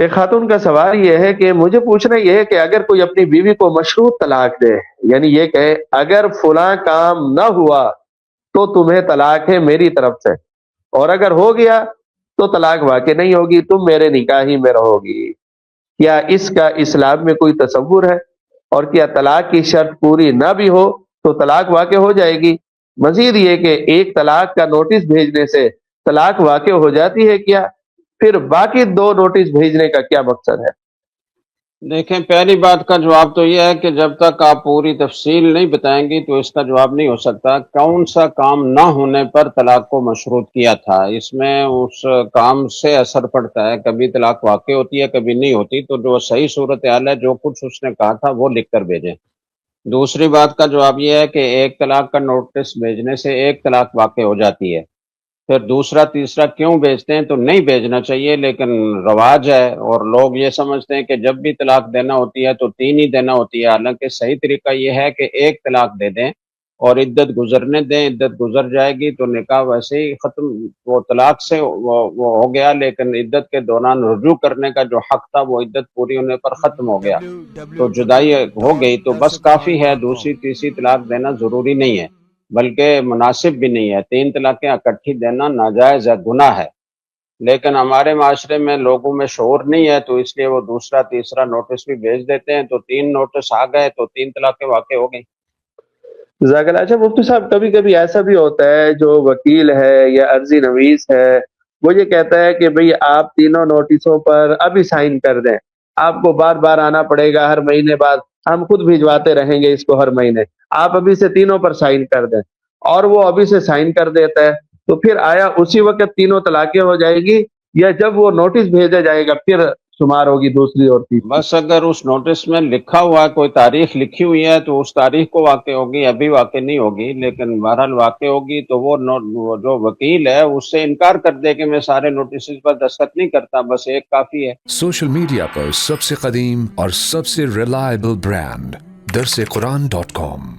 ایک خاتون کا سوال یہ ہے کہ مجھے پوچھنا یہ ہے کہ اگر کوئی اپنی بیوی کو مشروط طلاق دے، یعنی یہ کہ اگر فلاں کام نہ ہوا تو تمہیں طلاق ہے میری طرف سے، اور اگر ہو گیا تو طلاق واقع نہیں ہوگی، تم میرے نکاح ہی میں رہو گی، کیا اس کا اسلام میں کوئی تصور ہے؟ اور کیا طلاق کی شرط پوری نہ بھی ہو تو طلاق واقع ہو جائے گی؟ مزید یہ کہ ایک طلاق کا نوٹس بھیجنے سے طلاق واقع ہو جاتی ہے کیا؟ پھر باقی دو نوٹس بھیجنے کا کیا مقصد ہے؟ دیکھیں، پہلی بات کا جواب تو یہ ہے کہ جب تک آپ پوری تفصیل نہیں بتائیں گی تو اس کا جواب نہیں ہو سکتا۔ کون سا کام نہ ہونے پر طلاق کو مشروط کیا تھا، اس میں اس کام سے اثر پڑتا ہے، کبھی طلاق واقع ہوتی ہے کبھی نہیں ہوتی۔ تو جو صحیح صورتحال ہے، جو کچھ اس نے کہا تھا وہ لکھ کر بھیجیں۔ دوسری بات کا جواب یہ ہے کہ ایک طلاق کا نوٹس بھیجنے سے ایک طلاق واقع ہو جاتی ہے، پھر دوسرا تیسرا کیوں بھیجتے ہیں؟ تو نہیں بھیجنا چاہیے، لیکن رواج ہے اور لوگ یہ سمجھتے ہیں کہ جب بھی طلاق دینا ہوتی ہے تو تین ہی دینا ہوتی ہے، حالانکہ صحیح طریقہ یہ ہے کہ ایک طلاق دے دیں اور عدت گزرنے دیں۔ عدت گزر جائے گی تو نکاح ویسے ہی ختم، وہ طلاق سے وہ ہو گیا، لیکن عدت کے دوران رجوع کرنے کا جو حق تھا وہ عدت پوری ہونے پر ختم ہو گیا، تو جدائی ہو گئی تو بس کافی ہے، دوسری تیسری طلاق دینا ضروری نہیں ہے، بلکہ مناسب بھی نہیں ہے۔ تین طلاقیں اکٹھی دینا ناجائز ہے، گناہ ہے، لیکن ہمارے معاشرے میں لوگوں میں شعور نہیں ہے، تو اس لیے وہ دوسرا تیسرا نوٹس بھی بھیج دیتے ہیں، تو تین نوٹس آ گئے تو تین طلاقیں واقع ہو گئیں۔ جزاک اللہ۔ اچھا مفتی صاحب، کبھی کبھی ایسا بھی ہوتا ہے جو وکیل ہے یا عرضی نویس ہے وہ یہ کہتا ہے کہ بھئی آپ تینوں نوٹسوں پر ابھی سائن کر دیں، آپ کو بار بار آنا پڑے گا ہر مہینے بعد، ہم خود بھجواتے رہیں گے اس کو ہر مہینے، آپ ابھی سے تینوں پر سائن کر دیں، اور وہ ابھی سے سائن کر دیتا ہے، تو پھر آیا اسی وقت تینوں طلاقیں ہو جائے گی یا جب وہ نوٹس بھیجا جائے گا پھر شمار ہوگی دوسری اور تیسری؟ بس اگر اس نوٹس میں لکھا ہوا ہے، کوئی تاریخ لکھی ہوئی ہے تو اس تاریخ کو واقع ہوگی، ابھی واقع نہیں ہوگی، لیکن بہرحال واقع ہوگی تو وہ جو وکیل ہے اس سے انکار کر دے کہ میں سارے نوٹسز پر دستخط نہیں کرتا، بس ایک کافی ہے۔ سوشل میڈیا پر سب سے قدیم اور سب سے ریلائبل برانڈ درس قرآن.com